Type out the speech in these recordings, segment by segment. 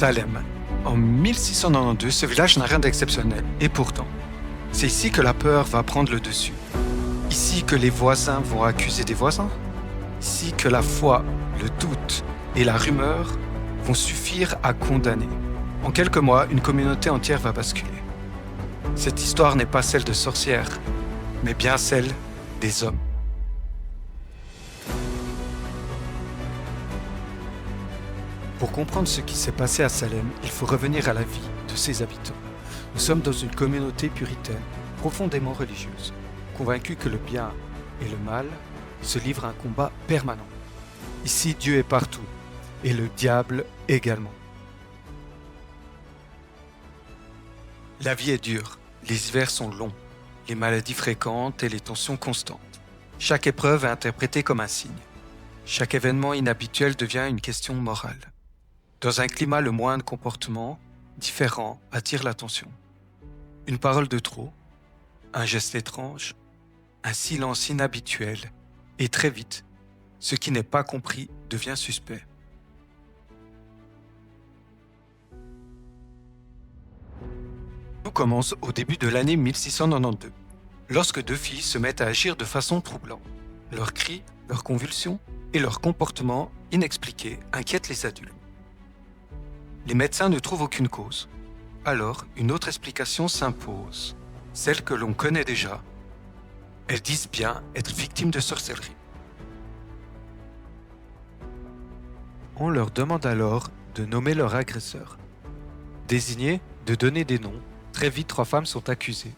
Salem. En 1692, ce village n'a rien d'exceptionnel. Et pourtant, c'est ici que la peur va prendre le dessus. Ici que les voisins vont accuser des voisins. Ici que la foi, le doute et la rumeur vont suffire à condamner. En quelques mois, une communauté entière va basculer. Cette histoire n'est pas celle de sorcières, mais bien celle des hommes. Pour comprendre ce qui s'est passé à Salem, il faut revenir à la vie de ses habitants. Nous sommes dans une communauté puritaine, profondément religieuse, convaincue que le bien et le mal se livrent à un combat permanent. Ici, Dieu est partout, et le diable également. La vie est dure, les hivers sont longs, les maladies fréquentes et les tensions constantes. Chaque épreuve est interprétée comme un signe. Chaque événement inhabituel devient une question morale. Dans un climat, le moindre comportement différent attire l'attention. Une parole de trop, un geste étrange, un silence inhabituel, et très vite, ce qui n'est pas compris devient suspect. Tout commence au début de l'année 1692, lorsque deux filles se mettent à agir de façon troublante. Leurs cris, leurs convulsions et leurs comportements inexpliqués inquiètent les adultes. Les médecins ne trouvent aucune cause. Alors, une autre explication s'impose, celle que l'on connaît déjà. Elles disent bien être victimes de sorcellerie. On leur demande alors de nommer leur agresseur. Désignées, de donner des noms, très vite 3 femmes sont accusées.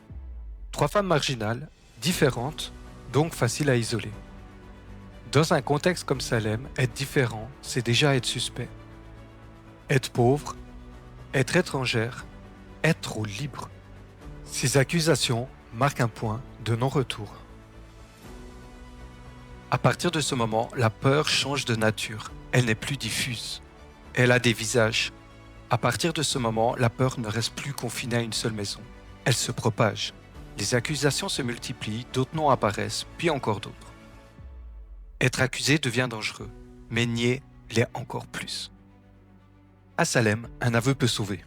3 femmes marginales, différentes, donc faciles à isoler. Dans un contexte comme Salem, être différent, c'est déjà être suspect. Être pauvre, être étrangère, être trop libre. Ces accusations marquent un point de non-retour. À partir de ce moment, la peur change de nature. Elle n'est plus diffuse. Elle a des visages. À partir de ce moment, la peur ne reste plus confinée à une seule maison. Elle se propage. Les accusations se multiplient, d'autres noms apparaissent, puis encore d'autres. Être accusé devient dangereux, mais nier l'est encore plus. À Salem, un aveu peut sauver.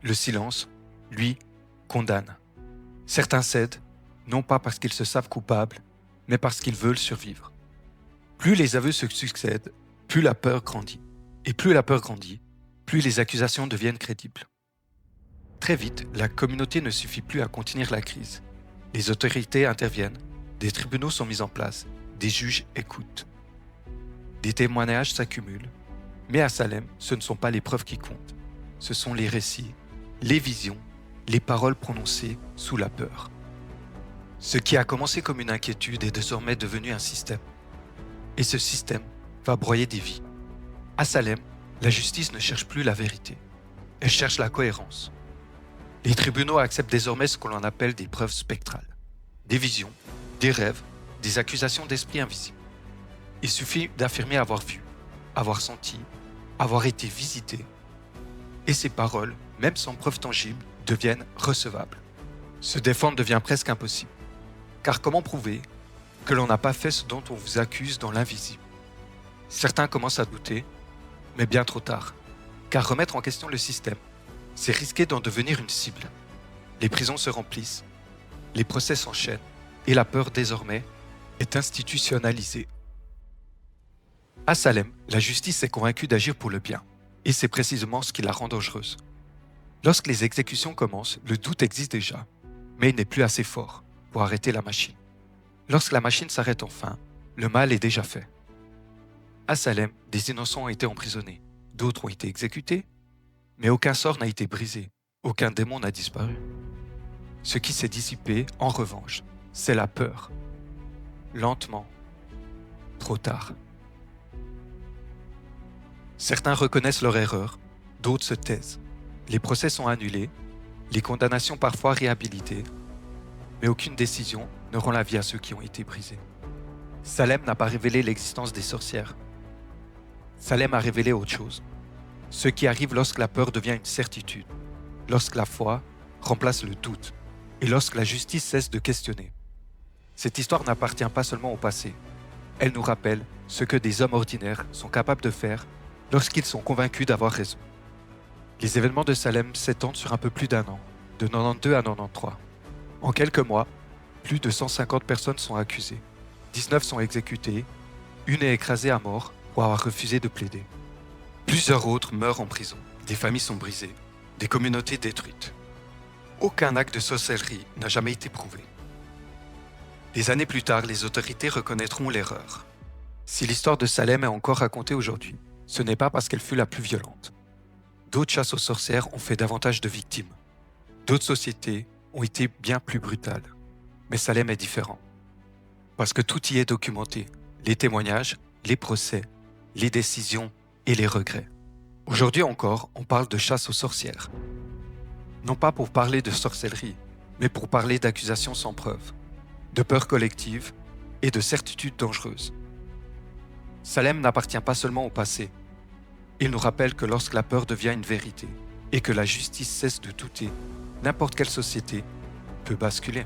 Le silence, lui, condamne. Certains cèdent, non pas parce qu'ils se savent coupables, mais parce qu'ils veulent survivre. Plus les aveux se succèdent, plus la peur grandit. Et plus la peur grandit, plus les accusations deviennent crédibles. Très vite, la communauté ne suffit plus à contenir la crise. Les autorités interviennent, des tribunaux sont mis en place, des juges écoutent. Des témoignages s'accumulent. Mais à Salem, ce ne sont pas les preuves qui comptent. Ce sont les récits, les visions, les paroles prononcées sous la peur. Ce qui a commencé comme une inquiétude est désormais devenu un système. Et ce système va broyer des vies. À Salem, la justice ne cherche plus la vérité. Elle cherche la cohérence. Les tribunaux acceptent désormais ce que l'on appelle des preuves spectrales. Des visions, des rêves, des accusations d'esprits invisibles. Il suffit d'affirmer avoir vu, avoir senti, avoir été visité. Et ces paroles, même sans preuve tangible, deviennent recevables. Se défendre devient presque impossible. Car comment prouver que l'on n'a pas fait ce dont on vous accuse dans l'invisible? Certains commencent à douter, mais bien trop tard. Car remettre en question le système, c'est risquer d'en devenir une cible. Les prisons se remplissent, les procès s'enchaînent, et la peur désormais est institutionnalisée. À Salem, la justice est convaincue d'agir pour le bien, et c'est précisément ce qui la rend dangereuse. Lorsque les exécutions commencent, le doute existe déjà, mais il n'est plus assez fort pour arrêter la machine. Lorsque la machine s'arrête enfin, le mal est déjà fait. À Salem, des innocents ont été emprisonnés, d'autres ont été exécutés, mais aucun sort n'a été brisé, aucun démon n'a disparu. Ce qui s'est dissipé, en revanche, c'est la peur. Lentement, trop tard. Certains reconnaissent leur erreur, d'autres se taisent. Les procès sont annulés, les condamnations parfois réhabilitées, mais aucune décision ne rend la vie à ceux qui ont été brisés. Salem n'a pas révélé l'existence des sorcières. Salem a révélé autre chose. Ce qui arrive lorsque la peur devient une certitude, lorsque la foi remplace le doute et lorsque la justice cesse de questionner. Cette histoire n'appartient pas seulement au passé. Elle nous rappelle ce que des hommes ordinaires sont capables de faire lorsqu'ils sont convaincus d'avoir raison. Les événements de Salem s'étendent sur un peu plus d'un an, de 92 à 93. En quelques mois, plus de 150 personnes sont accusées. 19 sont exécutées, une est écrasée à mort pour avoir refusé de plaider. Plusieurs autres meurent en prison, des familles sont brisées, des communautés détruites. Aucun acte de sorcellerie n'a jamais été prouvé. Des années plus tard, les autorités reconnaîtront l'erreur. Si l'histoire de Salem est encore racontée aujourd'hui, ce n'est pas parce qu'elle fut la plus violente. D'autres chasses aux sorcières ont fait davantage de victimes. D'autres sociétés ont été bien plus brutales. Mais Salem est différent. Parce que tout y est documenté. Les témoignages, les procès, les décisions et les regrets. Aujourd'hui encore, on parle de chasse aux sorcières. Non pas pour parler de sorcellerie, mais pour parler d'accusations sans preuve, de peur collective et de certitudes dangereuses. Salem n'appartient pas seulement au passé. Il nous rappelle que lorsque la peur devient une vérité et que la justice cesse de douter, n'importe quelle société peut basculer.